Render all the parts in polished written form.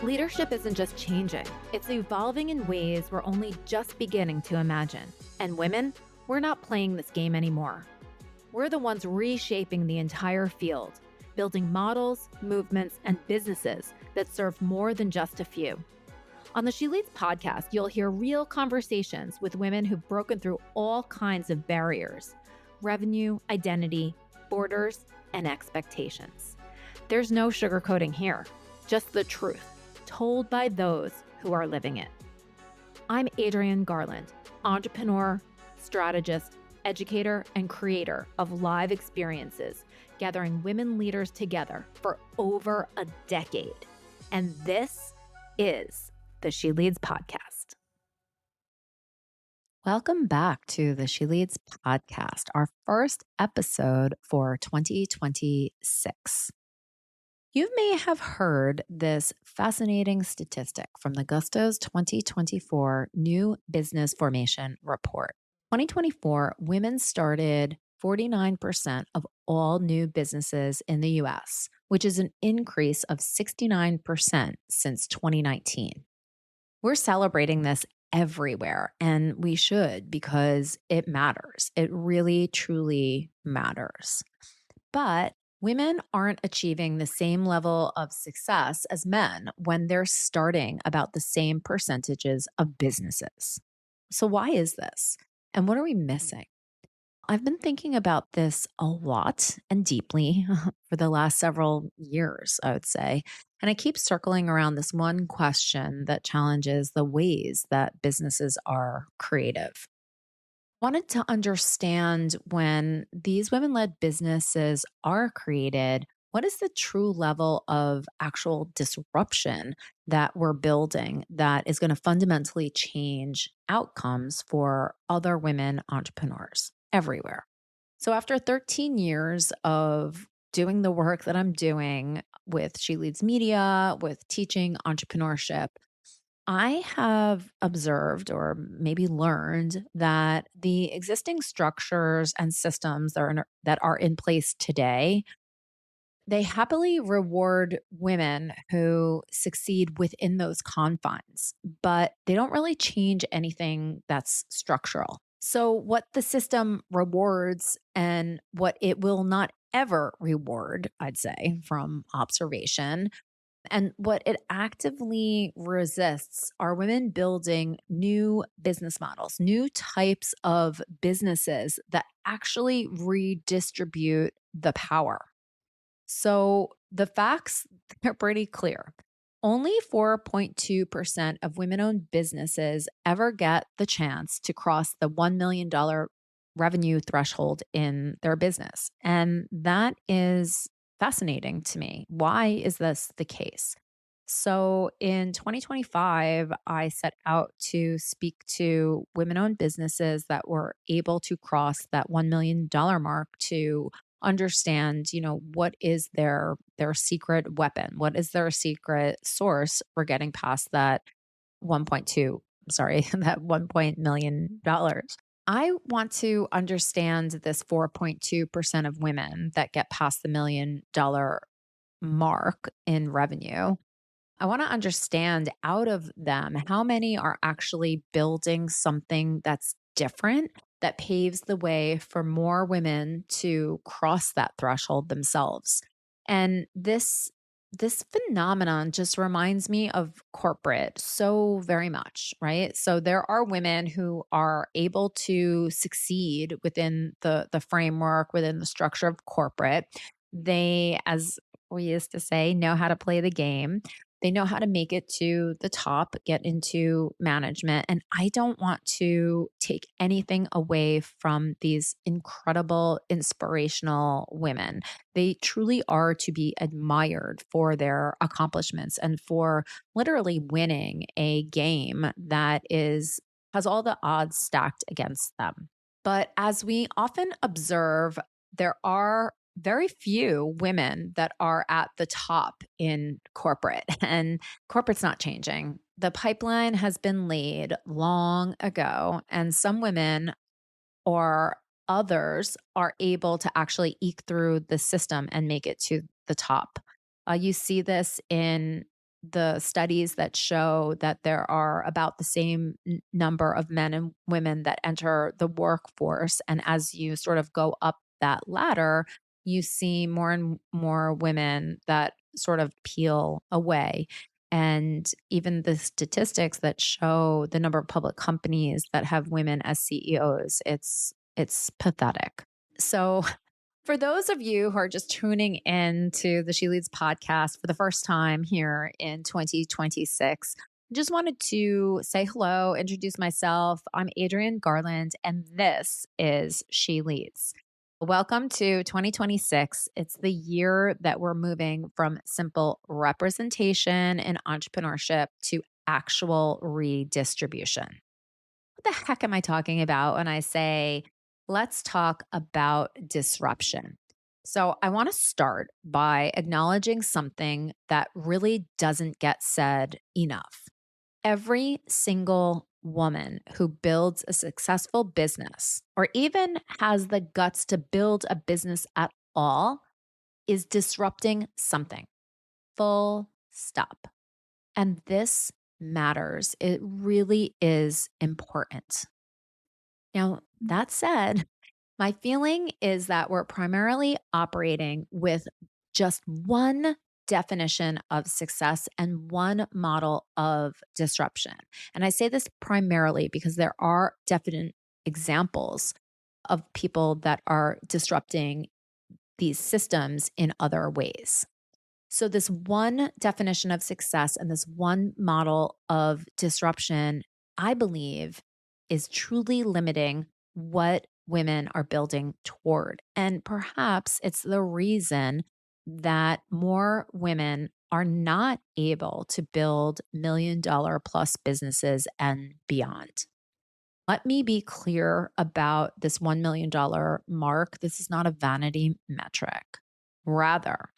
Leadership isn't just changing, it's evolving in ways we're only just beginning to imagine. And women, we're not playing this game anymore. We're the ones reshaping the entire field, building models, movements, and businesses that serve more than just a few. On the She Leads podcast, you'll hear real conversations with women who've broken through all kinds of barriers: revenue, identity, borders, and expectations. There's no sugarcoating here, just the truth, told by those who are living it. I'm Adrienne Garland, entrepreneur, strategist, educator, and creator of live experiences, gathering women leaders together for over a decade. And this is the She Leads podcast. Welcome back to the She Leads podcast, our first episode for 2026. You may have heard this fascinating statistic from the Gusto's 2024 New Business Formation Report. 2024, women started 49% of all new businesses in the US, which is an increase of 69% since 2019. We're celebrating this everywhere, and we should, because it matters. It really, truly matters. But women aren't achieving the same level of success as men when they're starting about the same percentages of businesses. So why is this? And what are we missing? I've been thinking about this a lot and deeply for the last several years, I would say. And I keep circling around this one question that challenges the ways that businesses are creative. Wanted to understand, when these women-led businesses are created, what is the true level of actual disruption that we're building that is going to fundamentally change outcomes for other women entrepreneurs everywhere? So after 13 years of doing the work that I'm doing with She Leads Media, with teaching entrepreneurship, I have observed, or maybe learned, that the existing structures and systems that are in place today, they happily reward women who succeed within those confines, but they don't really change anything that's structural. So what the system rewards and what it will not ever reward, I'd say, from observation, and what it actively resists, are women building new business models, new types of businesses that actually redistribute the power. So the facts are pretty clear. Only 4.2% of women-owned businesses ever get the chance to cross the $1 million revenue threshold in their business. And that is fascinating to me. Why is this the case? So in 2025, I set out to speak to women-owned businesses that were able to cross that $1 million mark to understand, what is their secret weapon? What is their secret source for getting past that 1.2, sorry, that $1 million. I want to understand this 4.2% of women that get past the $1 million mark in revenue. I want to understand, out of them, how many are actually building something that's different, that paves the way for more women to cross that threshold themselves. And this phenomenon just reminds me of corporate so very much, right? So there are women who are able to succeed within the framework, within the structure of corporate. They, as we used to say, know how to play the game. They know how to make it to the top, get into management. And I don't want to take anything away from these incredible, inspirational women. They truly are to be admired for their accomplishments and for literally winning a game that has all the odds stacked against them. But as we often observe, there are very few women that are at the top in corporate, and corporate's not changing. The pipeline has been laid long ago, and some women or others are able to actually eke through the system and make it to the top. You see this in the studies that show that there are about the same number of men and women that enter the workforce. And as you sort of go up that ladder, you see more and more women that sort of peel away. And even the statistics that show the number of public companies that have women as CEOs, it's pathetic. So for those of you who are just tuning in to the She Leads podcast for the first time here in 2026, I just wanted to say hello, introduce myself. I'm Adrienne Garland, and this is She Leads. Welcome to 2026. It's the year that we're moving from simple representation in entrepreneurship to actual redistribution. What the heck am I talking about when I say, let's talk about disruption? So, I want to start by acknowledging something that really doesn't get said enough. Every single woman who builds a successful business or even has the guts to build a business at all is disrupting something. Full stop. And this matters. It really is important. Now, that said, my feeling is that we're primarily operating with just one definition of success and one model of disruption. And I say this primarily because there are definite examples of people that are disrupting these systems in other ways. So, this one definition of success and this one model of disruption, I believe, is truly limiting what women are building toward. And perhaps it's the reason that more women are not able to build $1 million plus businesses and beyond. Let me be clear about this $1 million mark. This is not a vanity metric. Rather,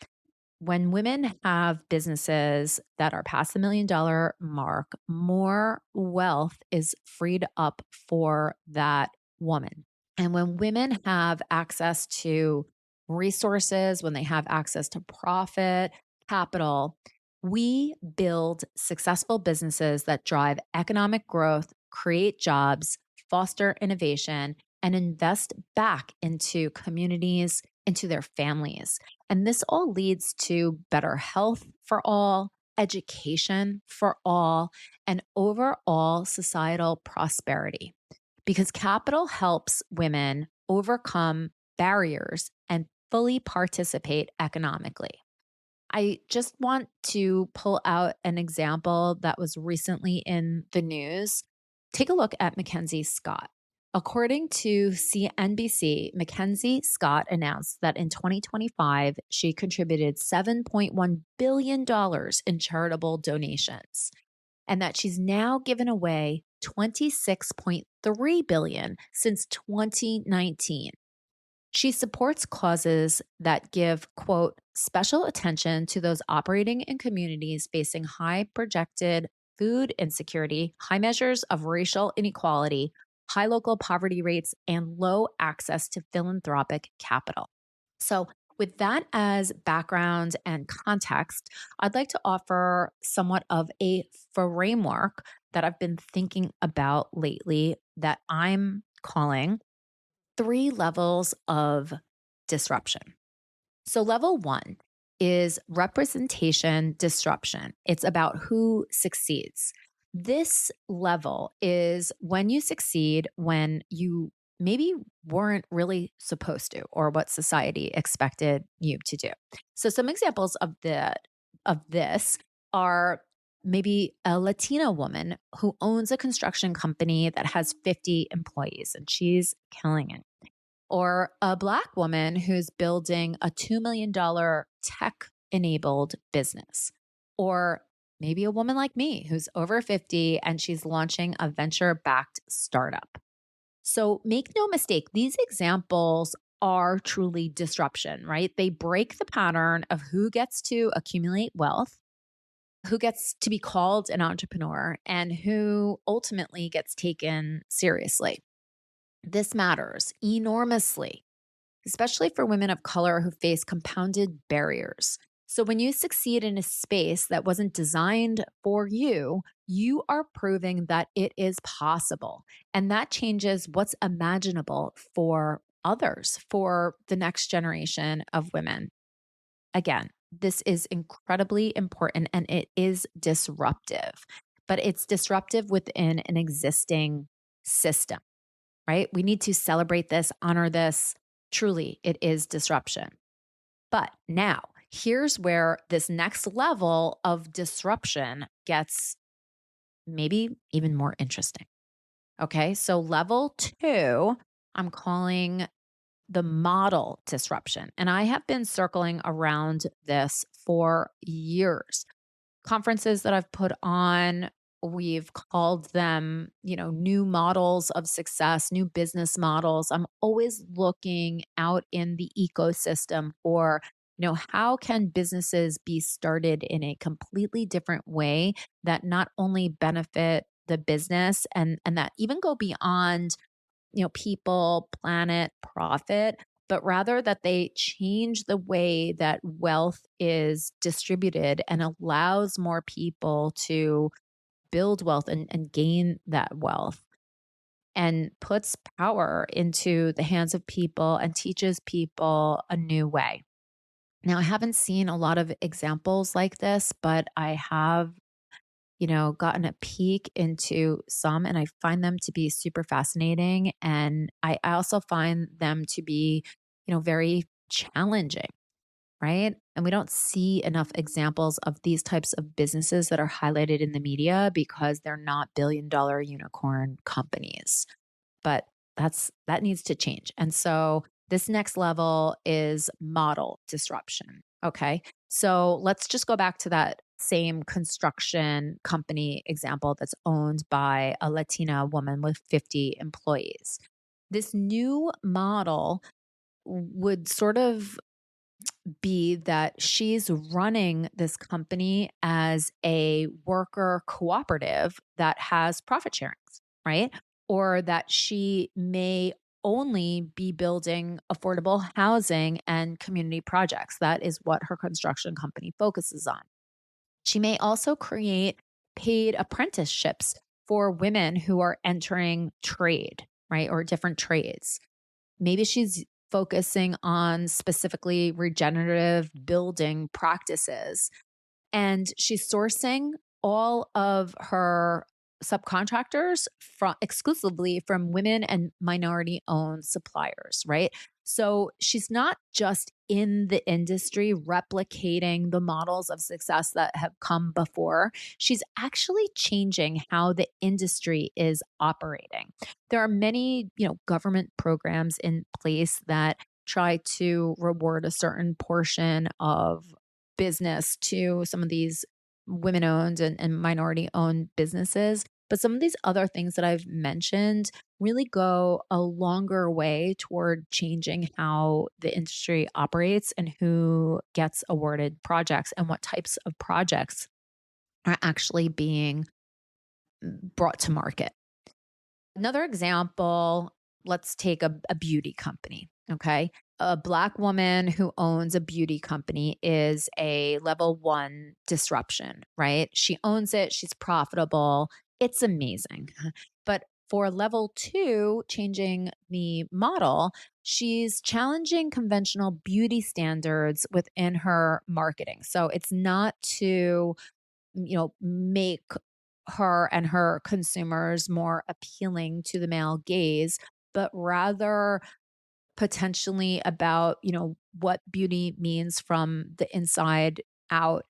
when women have businesses that are past the $1 million mark, more wealth is freed up for that woman. And when women have access to resources, when they have access to profit, capital, we build successful businesses that drive economic growth, create jobs, foster innovation, and invest back into communities, into their families. And this all leads to better health for all, education for all, and overall societal prosperity. Because capital helps women overcome barriers and fully participate economically. I just want to pull out an example that was recently in the news. Take a look at Mackenzie Scott. According to CNBC, Mackenzie Scott announced that in 2025, she contributed $7.1 billion in charitable donations, and that she's now given away $26.3 billion since 2019. She supports causes that give, quote, special attention to those operating in communities facing high projected food insecurity, high measures of racial inequality, high local poverty rates, and low access to philanthropic capital. So, with that as background and context, I'd like to offer somewhat of a framework that I've been thinking about lately that I'm calling 3 levels of disruption. So, level 1 is representation disruption. It's about who succeeds. This level is when you succeed when you maybe weren't really supposed to, or what society expected you to do. So some examples of this are maybe a Latina woman who owns a construction company that has 50 employees and she's killing it, or a Black woman who's building a $2 million tech enabled business, or maybe a woman like me who's over 50 and she's launching a venture backed startup. So make no mistake, these examples are truly disruption, right? They break the pattern of who gets to accumulate wealth, who gets to be called an entrepreneur, and who ultimately gets taken seriously. This matters enormously, especially for women of color who face compounded barriers. So when you succeed in a space that wasn't designed for you, you are proving that it is possible. And that changes what's imaginable for others, for the next generation of women. Again, this is incredibly important and it is disruptive, but it's disruptive within an existing system, right? We need to celebrate this, honor this. Truly, it is disruption. But now, here's where this next level of disruption gets maybe even more interesting. Okay. So, level two, I'm calling the model disruption. And I have been circling around this for years. Conferences that I've put on, we've called them, new models of success, new business models. I'm always looking out in the ecosystem for, how can businesses be started in a completely different way that not only benefit the business and that even go beyond people, planet, profit, but rather that they change the way that wealth is distributed and allows more people to build wealth and gain that wealth and puts power into the hands of people and teaches people a new way. Now, I haven't seen a lot of examples like this, but I have gotten a peek into some and I find them to be super fascinating. And I also find them to be, very challenging, right? And we don't see enough examples of these types of businesses that are highlighted in the media because they're not billion-dollar unicorn companies. But that needs to change. And so this next level is model disruption. Okay. So let's just go back to that same construction company example that's owned by a Latina woman with 50 employees. This new model would sort of be that she's running this company as a worker cooperative that has profit sharings, right? Or that she may only be building affordable housing and community projects. That is what her construction company focuses on. She may also create paid apprenticeships for women who are entering trade, right? Or different trades. Maybe she's focusing on specifically regenerative building practices. And she's sourcing all of her subcontractors from exclusively from women and minority owned suppliers, right? So she's not just in the industry replicating the models of success that have come before. She's actually changing how the industry is operating. There are many, government programs in place that try to reward a certain portion of business to some of these women owned and minority owned businesses. But some of these other things that I've mentioned really go a longer way toward changing how the industry operates and who gets awarded projects and what types of projects are actually being brought to market. Another example, let's take a beauty company. Okay. A Black woman who owns a beauty company is a level one disruption, right? She owns it, she's profitable, it's amazing. But for level two, changing the model, she's challenging conventional beauty standards within her marketing. So it's not to make her and her consumers more appealing to the male gaze, but rather potentially about, what beauty means from the inside out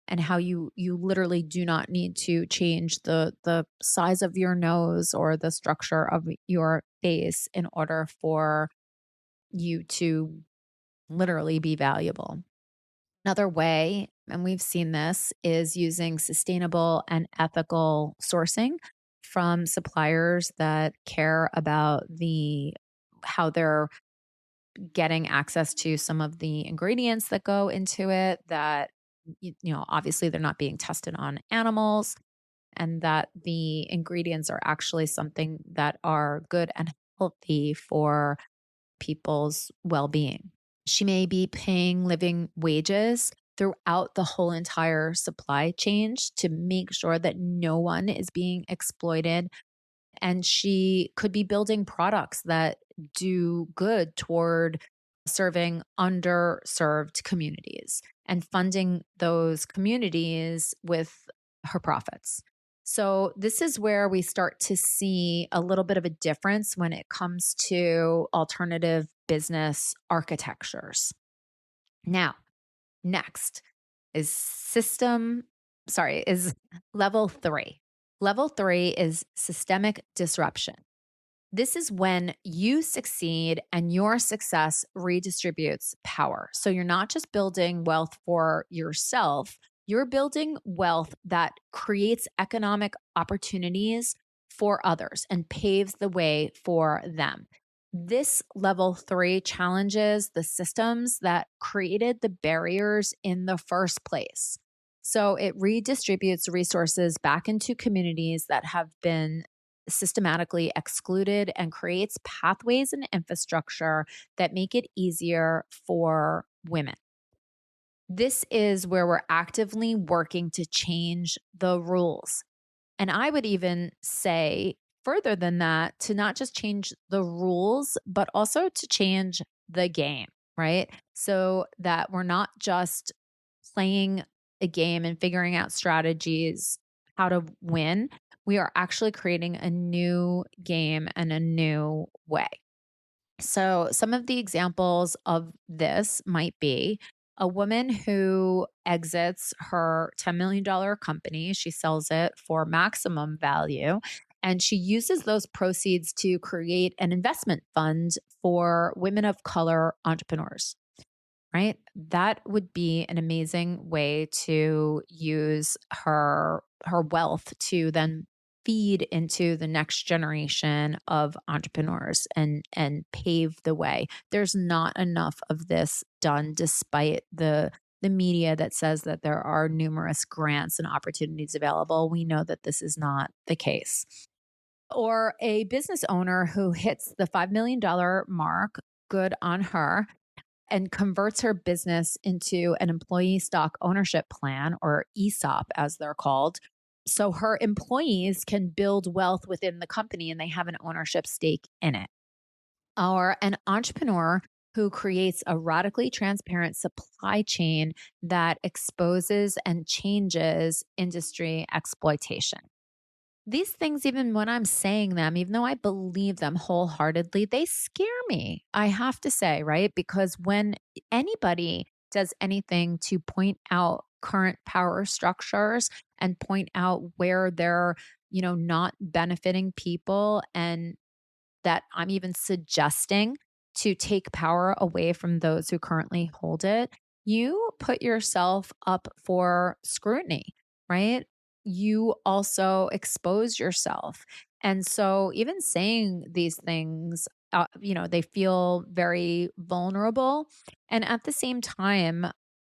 and how you literally do not need to change the size of your nose or the structure of your face in order for you to literally be valuable. Another way, and we've seen this, is using sustainable and ethical sourcing from suppliers that care about the how they're getting access to some of the ingredients that go into it that obviously they're not being tested on animals and that the ingredients are actually something that are good and healthy for people's well-being. She may be paying living wages throughout the whole entire supply chain to make sure that no one is being exploited. And she could be building products that do good toward serving underserved communities and funding those communities with her profits. So, this is where we start to see a little bit of a difference when it comes to alternative business architectures. Now, next is is level three. Level three is systemic disruption. This is when you succeed and your success redistributes power. So you're not just building wealth for yourself, you're building wealth that creates economic opportunities for others and paves the way for them. This level three challenges the systems that created the barriers in the first place. So it redistributes resources back into communities that have been systematically excluded and creates pathways and infrastructure that make it easier for women. This is where we're actively working to change the rules. And I would even say, further than that, to not just change the rules, but also to change the game, right? So that we're not just playing a game and figuring out strategies how to win. We are actually creating a new game and a new way. So, some of the examples of this might be a woman who exits her $10 million company. She sells it for maximum value and she uses those proceeds to create an investment fund for women of color entrepreneurs, right? That would be an amazing way to use her wealth to then feed into the next generation of entrepreneurs and pave the way. There's not enough of this done despite the media that says that there are numerous grants and opportunities available. We know that this is not the case. Or a business owner who hits the $5 million mark, good on her, and converts her business into an employee stock ownership plan, or ESOP as they're called. So her employees can build wealth within the company and they have an ownership stake in it. Or an entrepreneur who creates a radically transparent supply chain that exposes and changes industry exploitation. These things, even when I'm saying them, even though I believe them wholeheartedly, they scare me. I have to say, right? Because when anybody does anything to point out current power structures and point out where they're, not benefiting people, and that I'm even suggesting to take power away from those who currently hold it, you put yourself up for scrutiny, right? You also expose yourself. And so, even saying these things, they feel very vulnerable. And at the same time,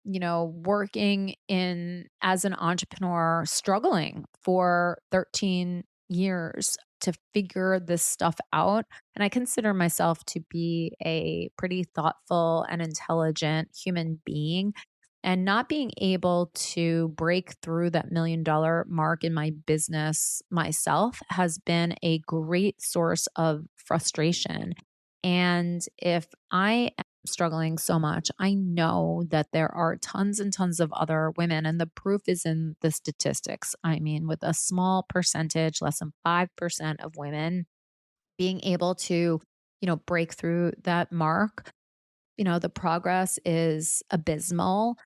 working in as an entrepreneur, struggling for 13 years to figure this stuff out. And I consider myself to be a pretty thoughtful and intelligent human being. And not being able to break through that $1 million mark in my business myself has been a great source of frustration. And if I am struggling so much, I know that there are tons and tons of other women, and the proof is in the statistics. I mean, with a small percentage, less than 5% of women being able to, break through that mark, the progress is abysmal.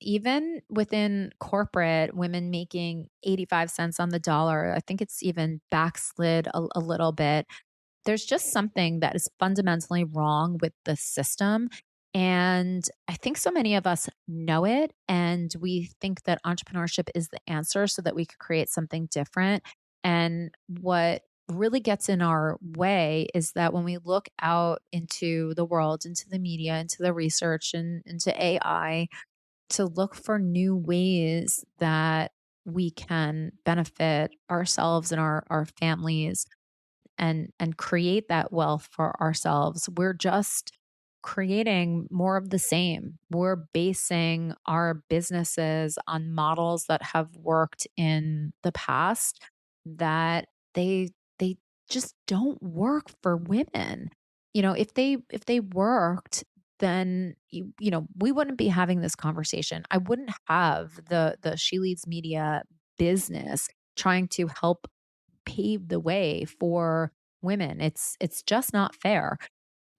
Even within corporate, women making 85 cents on the dollar, I think it's even backslid a little bit. There's just something that is fundamentally wrong with the system. And I think so many of us know it. And we think that entrepreneurship is the answer so that we could create something different. And what really gets in our way is that when we look out into the world, into the media, into the research, and into AI, to look for new ways that we can benefit ourselves and our families and create that wealth for ourselves, we're just creating more of the same. We're basing our businesses on models that have worked in the past that they just don't work for women. If they worked, then we wouldn't be having this conversation. I wouldn't have the She Leads Media business trying to help pave the way for women. It's just not fair.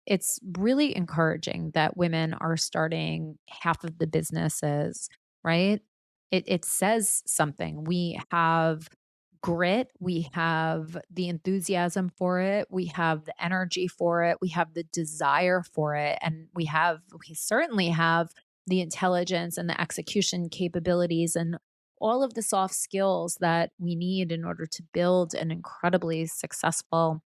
It's really encouraging that women are starting half of the businesses, right? It says something. We have grit, we have the enthusiasm for it, we have the energy for it, we have the desire for it, and we certainly have the intelligence and the execution capabilities and all of the soft skills that we need in order to build an incredibly successful,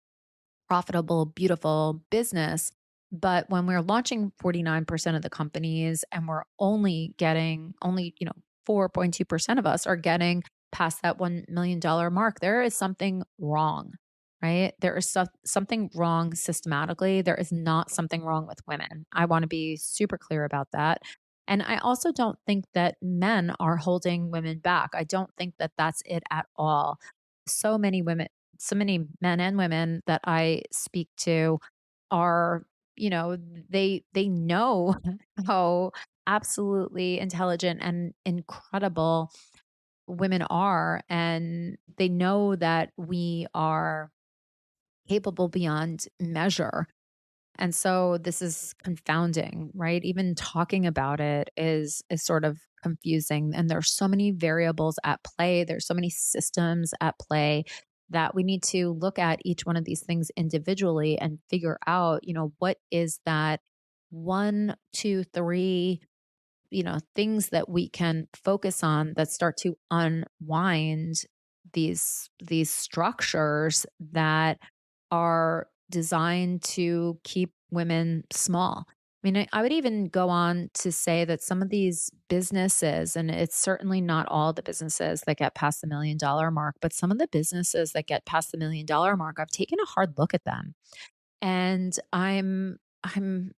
profitable, beautiful business. But when we're launching 49% of the companies and we're only 4.2% of us are getting past that $1 million mark, there is something wrong, right? There is something wrong systematically. There is not something wrong with women. I want to be super clear about that. And I also don't think that men are holding women back. I don't think that that's it at all. So many women, so many men and women that I speak to are, they know how absolutely intelligent and incredible women are, and they know that we are capable beyond measure. And so this is confounding, right? Even talking about it is sort of confusing. And there's so many variables at play. There's so many systems at play that we need to look at each one of these things individually and figure out, what is that one, two, three, things that we can focus on that start to unwind these structures that are designed to keep women small. I mean, I would even go on to say that some of these businesses, and it's certainly not all the businesses that get past the $1 million mark, but some of the businesses that get past the $1 million mark, I've taken a hard look at them, and I'm going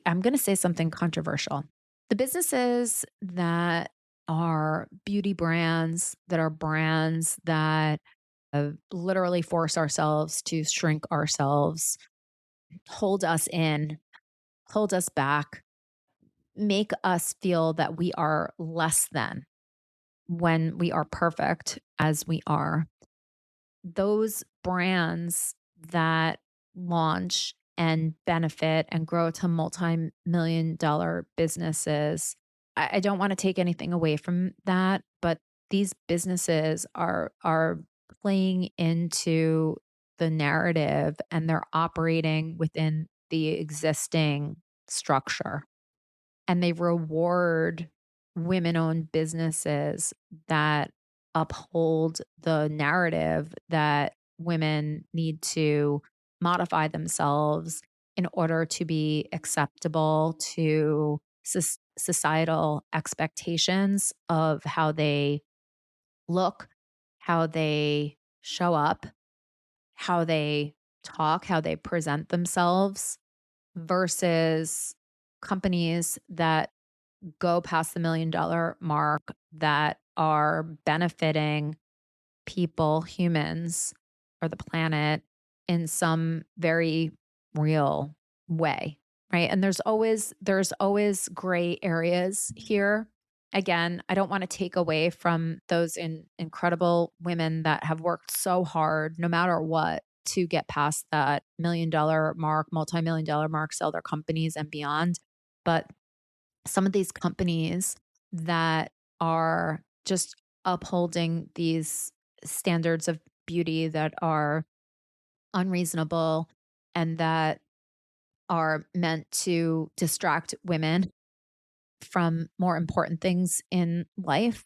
to say something controversial. The businesses that are beauty brands, that are brands that literally force ourselves to shrink ourselves, hold us in, hold us back, make us feel that we are less than when we are perfect as we are. Those brands that launch and benefit and grow to multi-million-dollar businesses, I don't want to take anything away from that, but these businesses are playing into the narrative and they're operating within the existing structure, and they reward women-owned businesses that uphold the narrative that women need to modify themselves in order to be acceptable to societal expectations of how they look, how they show up, how they talk, how they present themselves, versus companies that go past the $1 million mark that are benefiting people, humans, or the planet in some very real way, right? And there's always gray areas here. Again, I don't want to take away from those incredible women that have worked so hard, no matter what, to get past that $1 million mark, multi-million-dollar mark, sell their companies and beyond. But some of these companies that are just upholding these standards of beauty that are unreasonable and that are meant to distract women from more important things in life.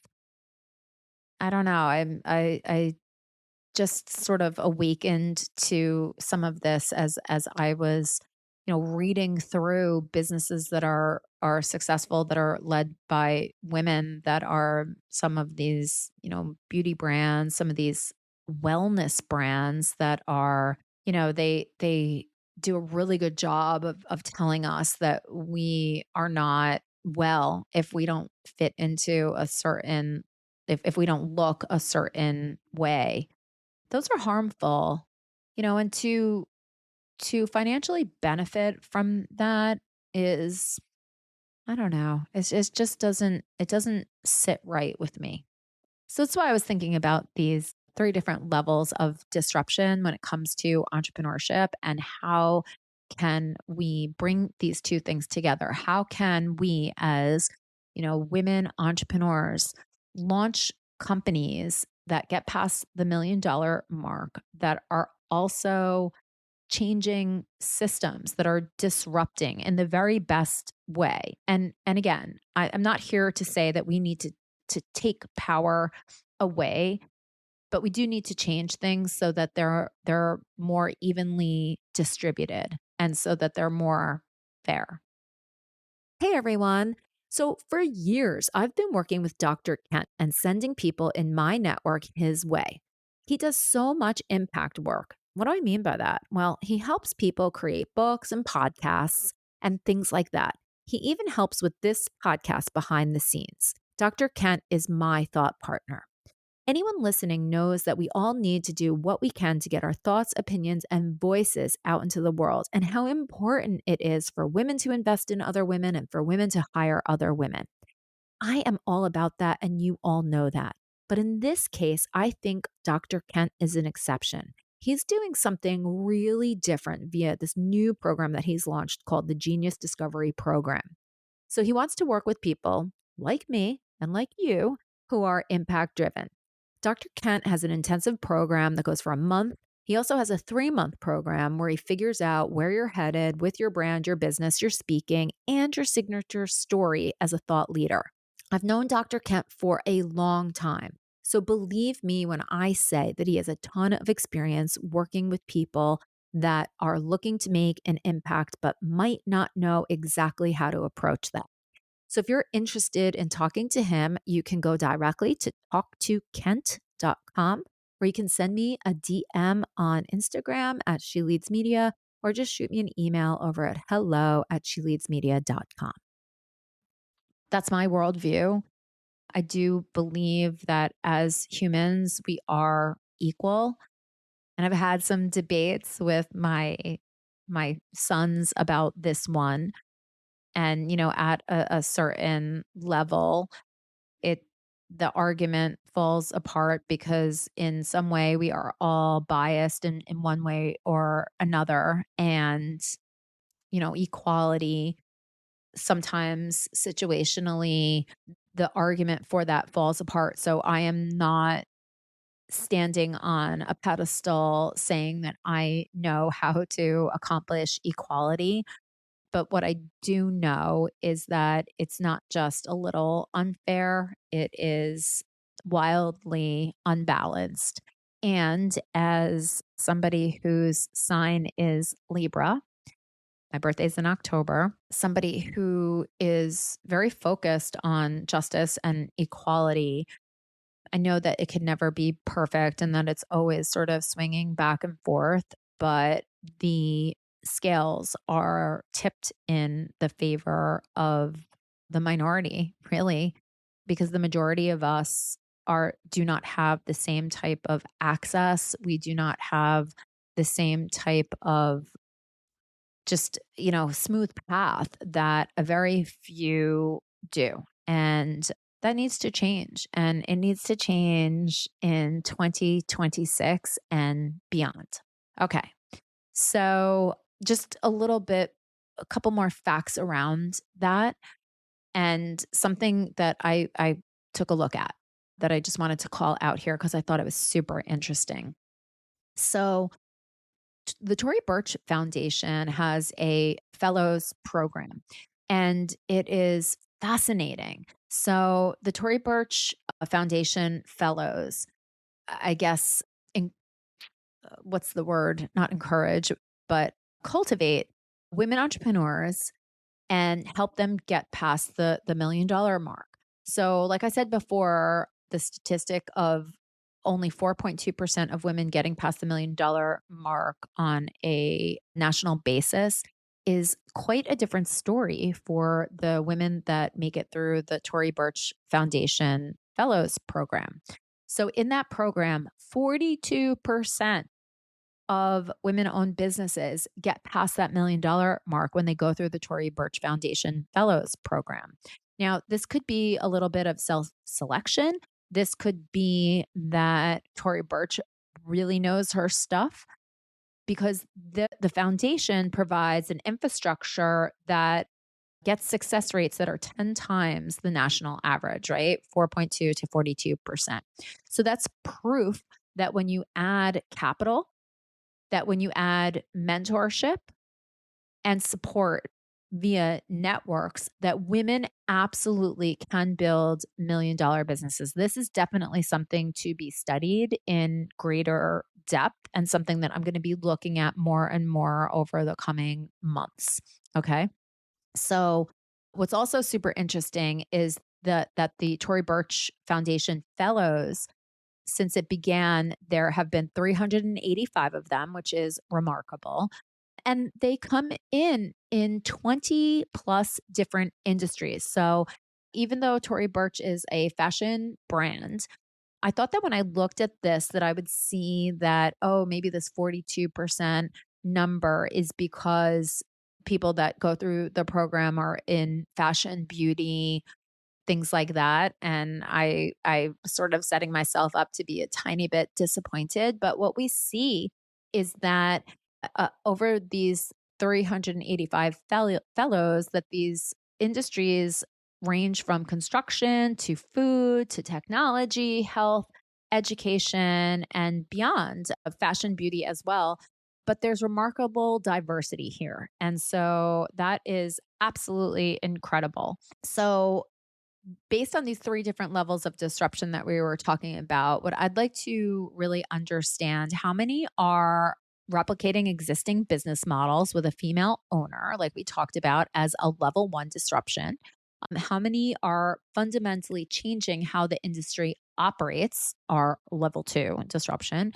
I don't know. I just sort of awakened to some of this as I was, reading through businesses that are successful, that are led by women, that are some of these, beauty brands, some of these wellness brands that are, they do a really good job of telling us that we are not well if we don't fit into a certain if we don't look a certain way. Those are harmful, and to financially benefit from that is, I don't know. It just doesn't sit right with me. So that's why I was thinking about these three different levels of disruption when it comes to entrepreneurship, and how can we bring these two things together? How can we, as women entrepreneurs, launch companies that get past the $1 million mark, that are also changing systems, that are disrupting in the very best way? And again, I'm not here to say that we need to take power away, but we do need to change things so that they're more evenly distributed and so that they're more fair. Hey everyone. So, for years, I've been working with Dr. Kent and sending people in my network his way. He does so much impact work. What do I mean by that? Well, he helps people create books and podcasts and things like that. He even helps with this podcast behind the scenes. Dr. Kent is my thought partner. Anyone listening knows that we all need to do what we can to get our thoughts, opinions, and voices out into the world, and how important it is for women to invest in other women and for women to hire other women. I am all about that, and you all know that. But in this case, I think Dr. Kent is an exception. He's doing something really different via this new program that he's launched called the Genius Discovery Program. So he wants to work with people like me and like you who are impact driven. Dr. Kent has an intensive program that goes for a month. He also has a 3-month program where he figures out where you're headed with your brand, your business, your speaking, and your signature story as a thought leader. I've known Dr. Kent for a long time. So believe me when I say that he has a ton of experience working with people that are looking to make an impact but might not know exactly how to approach that. So if you're interested in talking to him, you can go directly to talktokent.com, or you can send me a DM on Instagram at She Leads Media, or just shoot me an email over at hello@sheleadsmedia.com. That's my worldview. I do believe that as humans, we are equal. And I've had some debates with my sons about this one. And, at a certain level, it the argument falls apart because in some way we are all biased in one way or another. And, equality, sometimes situationally, the argument for that falls apart. So I am not standing on a pedestal saying that I know how to accomplish equality. But what I do know is that it's not just a little unfair, it is wildly unbalanced. And as somebody whose sign is Libra, my birthday's in October, somebody who is very focused on justice and equality, I know that it can never be perfect and that it's always sort of swinging back and forth, but the scales are tipped in the favor of the minority, really, because the majority of us do not have the same type of access. We do not have the same type of just, smooth path that a very few do. And that needs to change. And it needs to change in 2026 and beyond. Okay. So, just a couple more facts around that, and something that I took a look at that I just wanted to call out here because I thought it was super interesting. So, the Tory Burch Foundation has a fellows program, and it is fascinating. So, the Tory Burch Foundation fellows, I guess, in, what's the word? Not encourage, but cultivate women entrepreneurs and help them get past the $1 million mark. So, like I said before, the statistic of only 4.2% of women getting past the $1 million mark on a national basis is quite a different story for the women that make it through the Tory Burch Foundation Fellows Program. So, in that program, 42% of women owned businesses get past that $1 million mark when they go through the Tory Burch Foundation Fellows Program. Now, this could be a little bit of self selection. This could be that Tory Burch really knows her stuff because the foundation provides an infrastructure that gets success rates that are 10 times the national average, right? 4.2 to 42%. So that's proof that when you add capital, that when you add mentorship and support via networks, that women absolutely can build $1 million businesses. This is definitely something to be studied in greater depth and something that I'm going to be looking at more and more over the coming months. Okay. So what's also super interesting is that the Tory Burch Foundation Fellows, since it began, there have been 385 of them, which is remarkable. And they come in 20 plus different industries. So even though Tory Burch is a fashion brand, I thought that when I looked at this, that I would see that, oh, maybe this 42% number is because people that go through the program are in fashion, beauty, things like that. And I sort of setting myself up to be a tiny bit disappointed. But what we see is that over these 385 fellows, that these industries range from construction to food to technology, health, education, and beyond, fashion, beauty as well. But there's remarkable diversity here. And so that is absolutely incredible. So based on these three different levels of disruption that we were talking about, what I'd like to really understand, how many are replicating existing business models with a female owner, like we talked about as a level one disruption? How many are fundamentally changing how the industry operates, are level two disruption?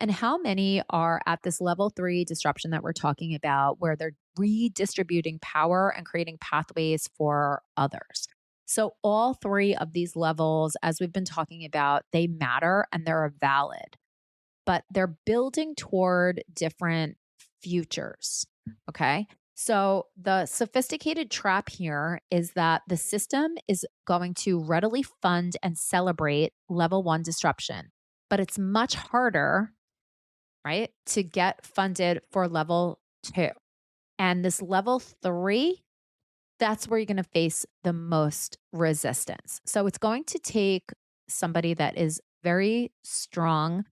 And how many are at this level three disruption that we're talking about, where they're redistributing power and creating pathways for others? So, all three of these levels, as we've been talking about, they matter and they're valid, but they're building toward different futures. Okay. So, the sophisticated trap here is that the system is going to readily fund and celebrate level one disruption, but it's much harder, right, to get funded for level two. And this level three, that's where you're going to face the most resistance. So it's going to take somebody that is very strong,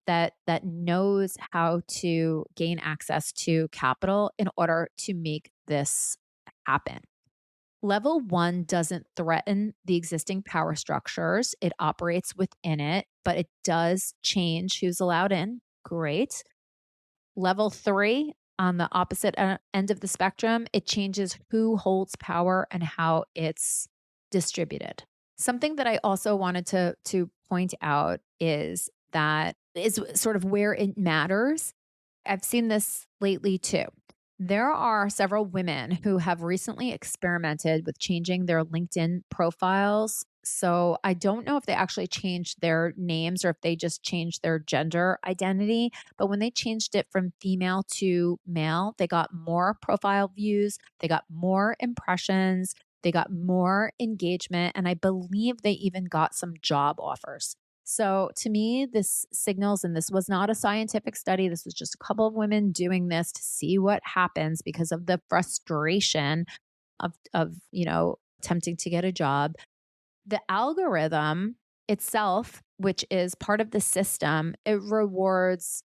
that knows how to gain access to capital in order to make this happen. Level one doesn't threaten the existing power structures. It operates within it, but it does change who's allowed in. Great. Level three, on the opposite end of the spectrum, it changes who holds power and how it's distributed. Something that I also wanted to point out is that is sort of where it matters. I've seen this lately too. There are several women who have recently experimented with changing their LinkedIn profiles. So I don't know if they actually changed their names or if they just changed their gender identity. But when they changed it from female to male, they got more profile views, they got more impressions, they got more engagement, and I believe they even got some job offers. So to me, this signals, and this was not a scientific study, this was just a couple of women doing this to see what happens because of the frustration of attempting to get a job. The algorithm itself, which is part of the system, it rewards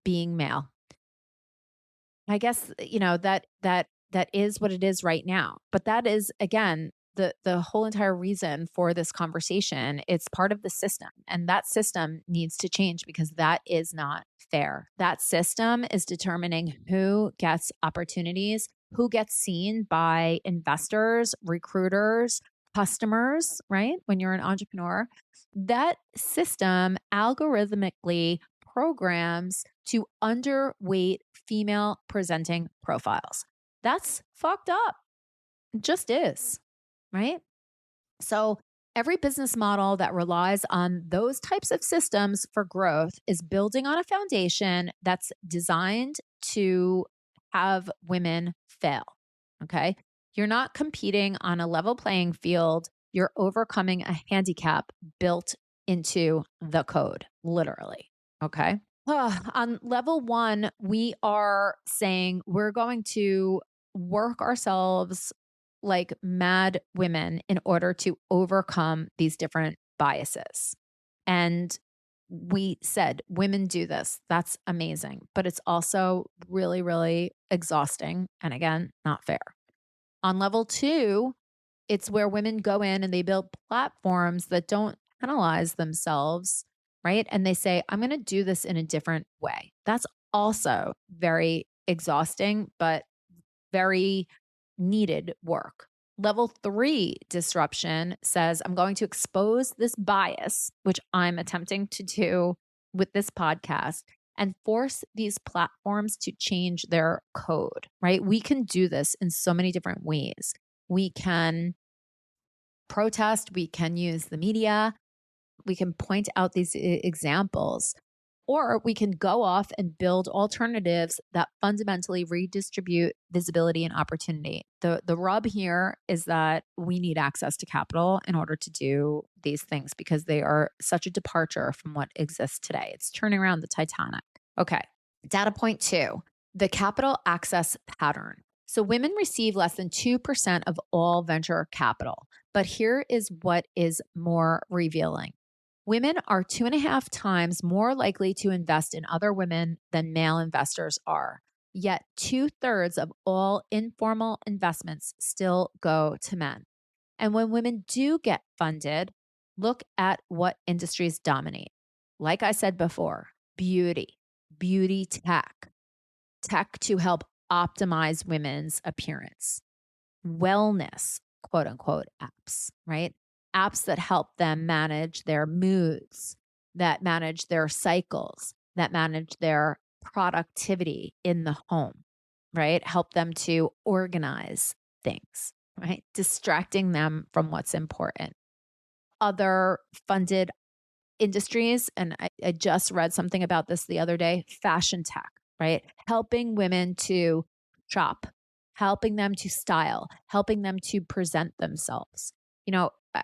being male. I guess, that is what it is right now. But that is, again, the whole entire reason for this conversation. It's part of the system, and that system needs to change because that is not fair. That system is determining who gets opportunities, who gets seen by investors, recruiters, customers, right? When you're an entrepreneur, that system algorithmically programs to underweight female presenting profiles. That's fucked up. It just is, right? So, every business model that relies on those types of systems for growth is building on a foundation that's designed to have women fail. Okay. You're not competing on a level playing field. You're overcoming a handicap built into the code, literally. Okay. On level one, we are saying we're going to work ourselves like mad women in order to overcome these different biases. And we said women do this. That's amazing. But it's also really, really exhausting. And again, not fair. On level two, it's where women go in and they build platforms that don't penalize themselves, right? And they say, I'm going to do this in a different way. That's also very exhausting, but very needed work. Level three disruption says, I'm going to expose this bias, which I'm attempting to do with this podcast, and force these platforms to change their code, right? We can do this in so many different ways. We can protest, we can use the media, we can point out these examples, or we can go off and build alternatives that fundamentally redistribute visibility and opportunity. The rub here is that we need access to capital in order to do these things because they are such a departure from what exists today. It's turning around the Titanic. Okay. Data point two, the capital access pattern. So women receive less than 2% of all venture capital. But here is what is more revealing. Women are 2.5 times more likely to invest in other women than male investors are. Yet 2/3 of all informal investments still go to men. And when women do get funded, look at what industries dominate. Like I said before, beauty tech to help optimize women's appearance, wellness, quote unquote, apps, right? Apps that help them manage their moods, that manage their cycles, that manage their productivity in the home, right? Help them to organize things, right? Distracting them from what's important. Other funded industries, and I just read something about this the other day, fashion tech, right? Helping women to shop, helping them to style, helping them to present themselves.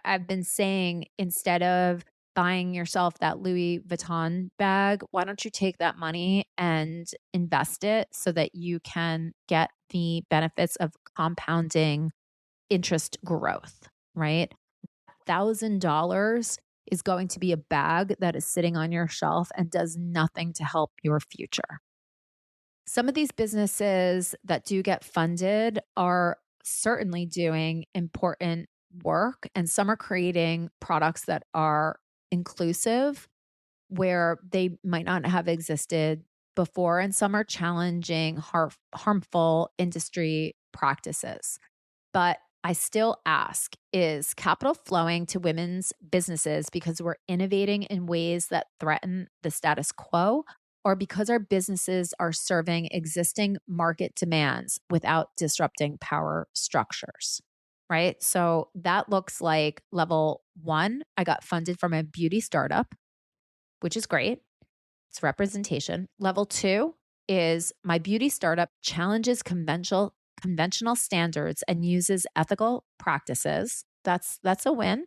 I've been saying instead of buying yourself that Louis Vuitton bag, why don't you take that money and invest it so that you can get the benefits of compounding interest growth, right? $1,000 is going to be a bag that is sitting on your shelf and does nothing to help your future. Some of these businesses that do get funded are certainly doing important work, and some are creating products that are inclusive where they might not have existed before, and some are challenging harmful industry practices. But I still ask, is capital flowing to women's businesses because we're innovating in ways that threaten the status quo, or because our businesses are serving existing market demands without disrupting power structures? Right. So that looks like level one. I got funded from a beauty startup, which is great. It's representation. Level two is my beauty startup challenges conventional standards and uses ethical practices. That's a win.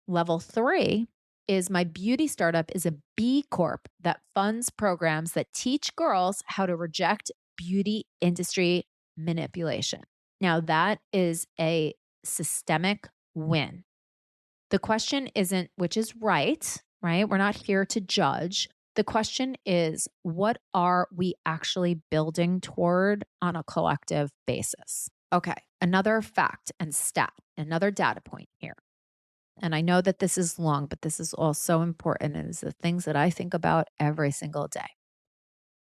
Level three is my beauty startup is a B Corp that funds programs that teach girls how to reject beauty industry manipulation. Now, that is a systemic win. The question isn't which is right? We're not here to judge. The question is, what are we actually building toward on a collective basis? Okay, another fact and stat, another data point here. And I know that this is long, but this is all so important and it's the things that I think about every single day.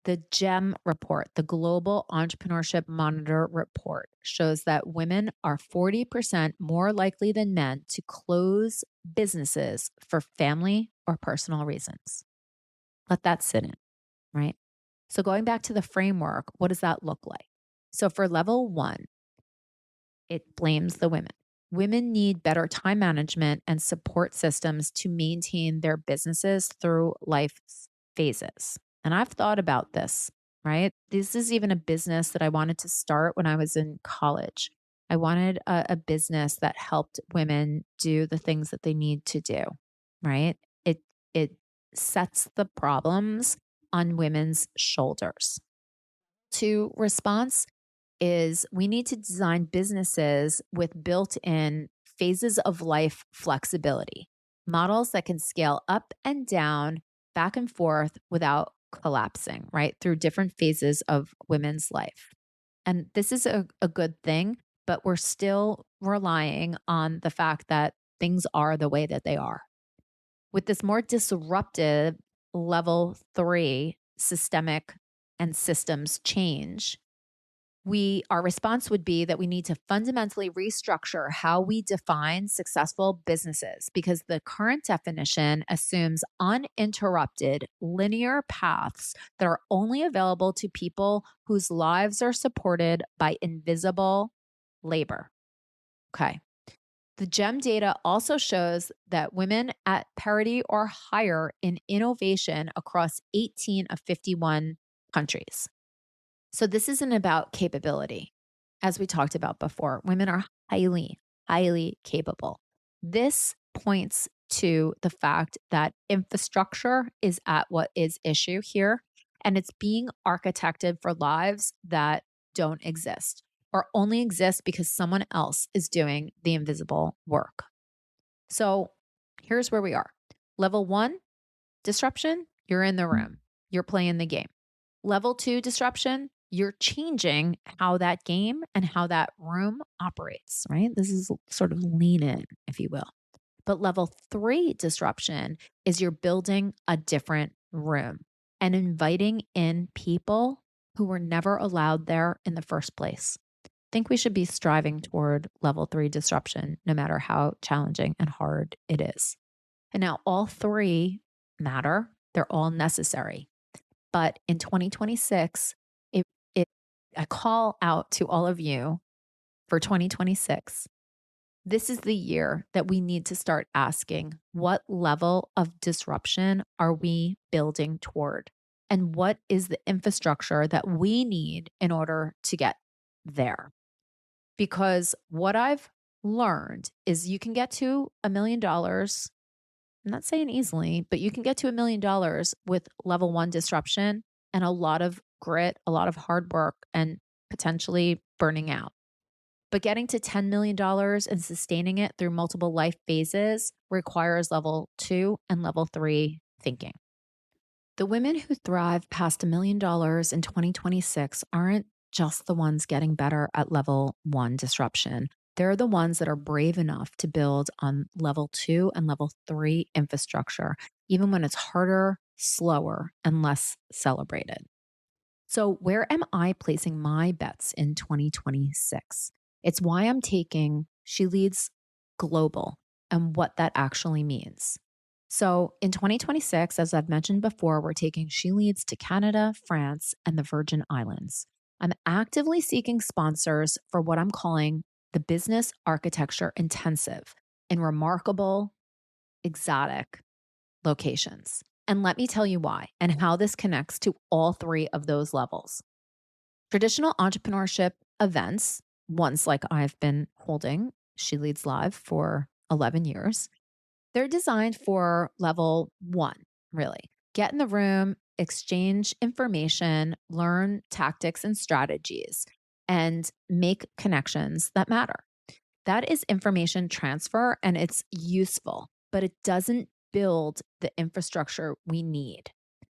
The GEM report, the Global Entrepreneurship Monitor report, shows that women are 40% more likely than men to close businesses for family or personal reasons. Let that sit in, right? So, going back to the framework, what does that look like? So, for level one, it blames the women. Women need better time management and support systems to maintain their businesses through life phases. And I've thought about this, right? This is even a business that I wanted to start when I was in college. I wanted a business that helped women do the things that they need to do, right? It sets the problems on women's shoulders. To response is we need to design businesses with built in phases of life flexibility, models that can scale up and down, back and forth without collapsing, right? Through different phases of women's life. And this is a good thing, but we're still relying on the fact that things are the way that they are. With this more disruptive level three systemic and systems change, our response would be that we need to fundamentally restructure how we define successful businesses because the current definition assumes uninterrupted linear paths that are only available to people whose lives are supported by invisible labor. Okay. The GEM data also shows that women at parity or higher in innovation across 18 of 51 countries. So this isn't about capability. As we talked about before, women are highly, highly capable. This points to the fact that infrastructure is at what is issue here, and it's being architected for lives that don't exist or only exist because someone else is doing the invisible work. So here's where we are. Level one, disruption, you're in the room, you're playing the game. Level two, disruption, you're changing how that game and how that room operates, right? This is sort of lean in, if you will. But level three, disruption, is you're building a different room and inviting in people who were never allowed there in the first place. I think we should be striving toward level three disruption, no matter how challenging and hard it is. And now all three matter, they're all necessary. But in 2026, I call out to all of you for 2026. This is the year that we need to start asking what level of disruption are we building toward? And what is the infrastructure that we need in order to get there? Because what I've learned is you can get to $1 million. I'm not saying easily, but you can get to $1 million with level one disruption and a lot of grit, a lot of hard work, and potentially burning out. But getting to $10 million and sustaining it through multiple life phases requires level two and level three thinking. The women who thrive past $1 million in 2026 aren't just the ones getting better at level one disruption. They're the ones that are brave enough to build on level two and level three infrastructure, even when it's harder, slower, and less celebrated. So, where am I placing my bets in 2026? It's why I'm taking She Leads Global and what that actually means. So, in 2026, as I've mentioned before, we're taking She Leads to Canada, France, and the Virgin Islands. I'm actively seeking sponsors for what I'm calling the Business Architecture Intensive in remarkable, exotic locations. And let me tell you why and how this connects to all three of those levels. Traditional entrepreneurship events, ones like I've been holding, She Leads Live for 11 years, they're designed for level one, really. Get in the room, exchange information, learn tactics and strategies, and make connections that matter. That is information transfer and it's useful, but it doesn't build the infrastructure we need.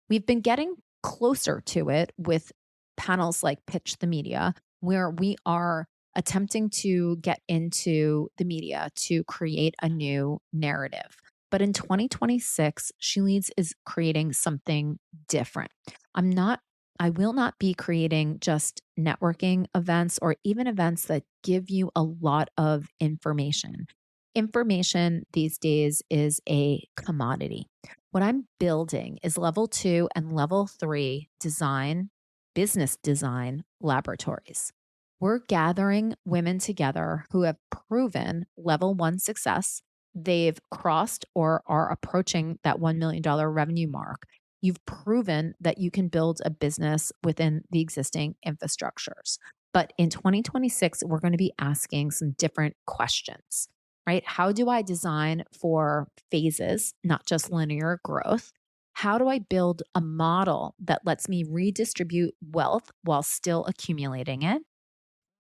We've been getting closer to it with panels like Pitch the Media, where we are attempting to get into the media to create a new narrative. But in 2026, She Leads is creating something different. I'm not I will not be creating just networking events or even events that give you a lot of information. Information these days is a commodity. What I'm building is level 2 and level 3 design, business design laboratories. We're gathering women together who have proven level 1 success. They've crossed or are approaching that $1 million revenue mark. You've proven that you can build a business within the existing infrastructures. But in 2026, we're going to be asking some different questions, right? How do I design for phases, not just linear growth? How do I build a model that lets me redistribute wealth while still accumulating it?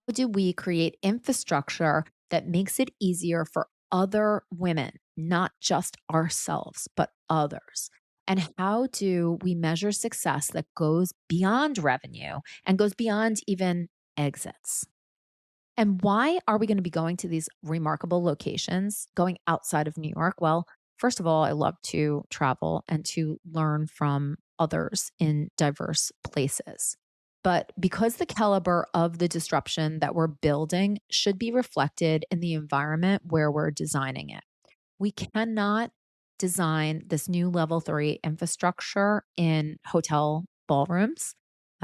How do we create infrastructure that makes it easier for other women, not just ourselves, but others? And how do we measure success that goes beyond revenue and goes beyond even exits? And why are we going to be going to these remarkable locations, going outside of New York? Well, first of all, I love to travel and to learn from others in diverse places. But because the caliber of the disruption that we're building should be reflected in the environment where we're designing it. We cannot design this new level 3 infrastructure in hotel ballrooms,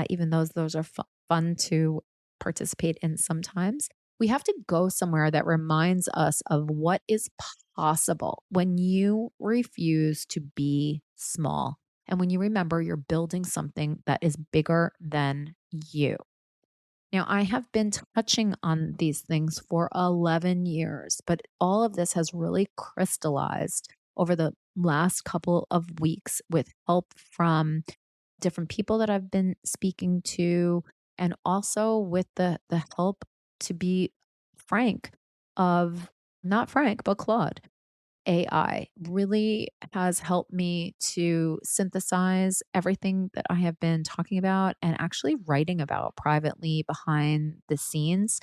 even though those are fun to participate in sometimes. We have to go somewhere that reminds us of what is possible when you refuse to be small and when you remember you're building something that is bigger than you. Now, I have been touching on these things for 11 years, but all of this has really crystallized over the last couple of weeks with help from different people that I've been speaking to, and also with the help, to be frank, of not Frank, but Claude. AI really has helped me to synthesize everything that I have been talking about and actually writing about privately behind the scenes.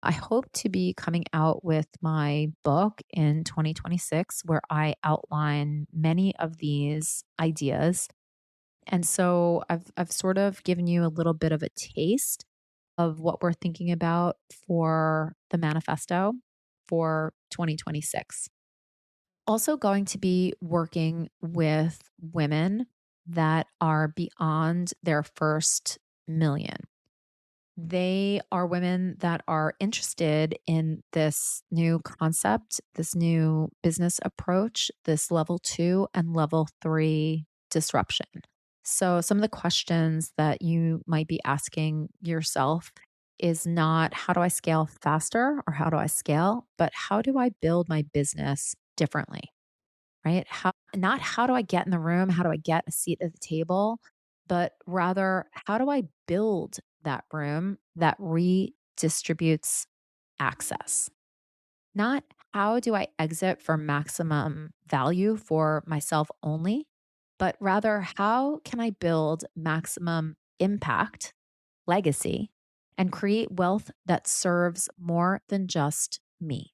I hope to be coming out with my book in 2026 where I outline many of these ideas. And so I've sort of given you a little bit of a taste of what we're thinking about for the manifesto for 2026. Also going to be working with women that are beyond their first million. They are women that are interested in this new concept, this new business approach, this level 2 and level 3 disruption. So, some of the questions that you might be asking yourself is not how do I scale faster or how do I scale, but how do I build my business differently? Right? Not how do I get in the room? How do I get a seat at the table? But rather, how do I build that room that redistributes access? Not how do I exit for maximum value for myself only, but rather, how can I build maximum impact, legacy, and create wealth that serves more than just me?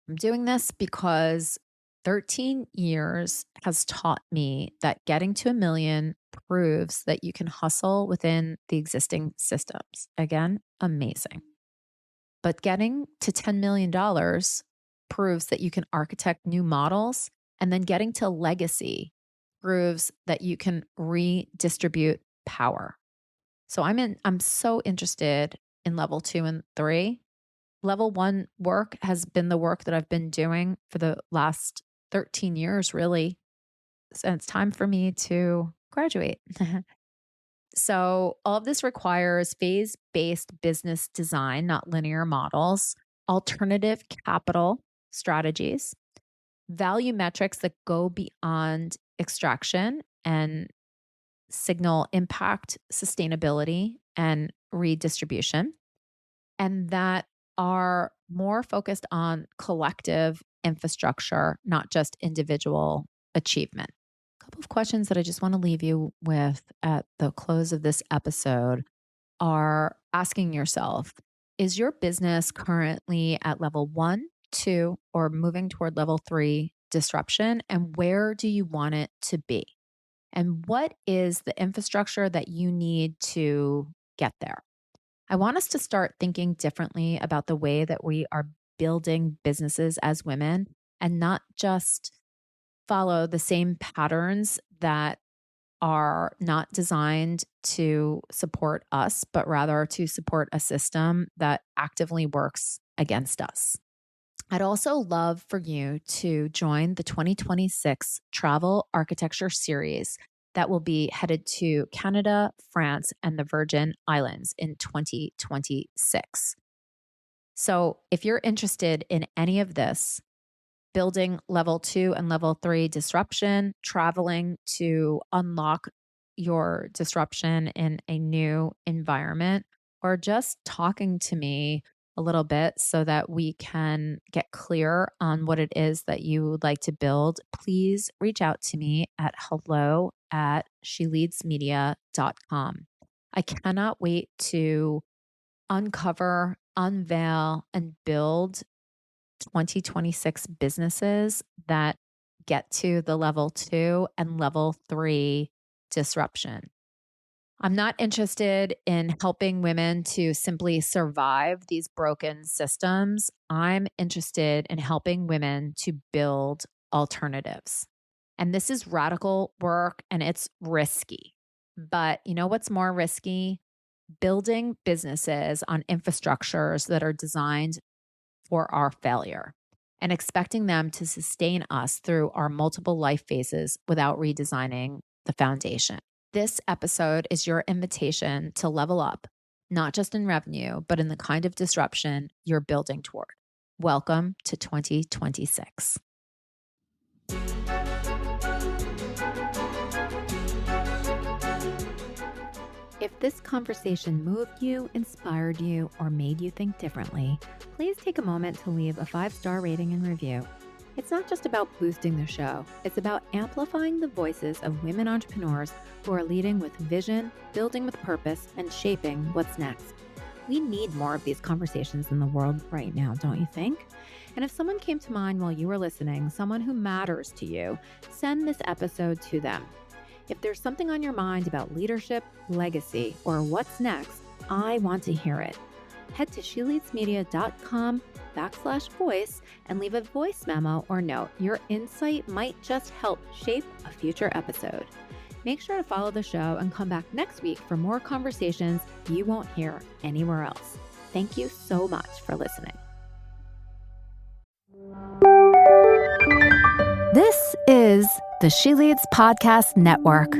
I'm doing this because 13 years has taught me that getting to a million proves that you can hustle within the existing systems. Again, amazing. But getting to $10 million proves that you can architect new models. And then getting to legacy proves that you can redistribute power. So I'm so interested in level 2 and 3. Level 1 work has been the work that I've been doing for the last 13 years, really. And it's time for me to graduate. So, all of this requires phase based business design, not linear models, alternative capital strategies, value metrics that go beyond extraction and signal impact, sustainability, and redistribution, and that are more focused on collective infrastructure, not just individual achievement. A couple of questions that I just want to leave you with at the close of this episode are asking yourself, is your business currently at level 1, 2, or moving toward level 3 disruption? And where do you want it to be? And what is the infrastructure that you need to get there? I want us to start thinking differently about the way that we are building businesses as women and not just follow the same patterns that are not designed to support us, but rather to support a system that actively works against us. I'd also love for you to join the 2026 Travel Architecture Series that will be headed to Canada, France, and the Virgin Islands in 2026. So, if you're interested in any of this, building level 2 and level 3 disruption, traveling to unlock your disruption in a new environment, or just talking to me a little bit so that we can get clear on what it is that you would like to build, please reach out to me at hello@sheleadsmedia.com. I cannot wait to uncover, unveil, and build 2026 businesses that get to the level 2 and level 3 disruption. I'm not interested in helping women to simply survive these broken systems. I'm interested in helping women to build alternatives. And this is radical work and it's risky. But you know what's more risky? Building businesses on infrastructures that are designed for our failure and expecting them to sustain us through our multiple life phases without redesigning the foundation. This episode is your invitation to level up, not just in revenue, but in the kind of disruption you're building toward. Welcome to 2026. If this conversation moved you, inspired you, or made you think differently, please take a moment to leave a 5-star rating and review. It's not just about boosting the show, it's about amplifying the voices of women entrepreneurs who are leading with vision, building with purpose, and shaping what's next. We need more of these conversations in the world right now, don't you think? And if someone came to mind while you were listening, someone who matters to you, send this episode to them. If there's something on your mind about leadership, legacy, or what's next, I want to hear it. Head to sheleadsmedia.com/voice and leave a voice memo or note. Your insight might just help shape a future episode. Make sure to follow the show and come back next week for more conversations you won't hear anywhere else. Thank you so much for listening. This is the She Leads Podcast Network.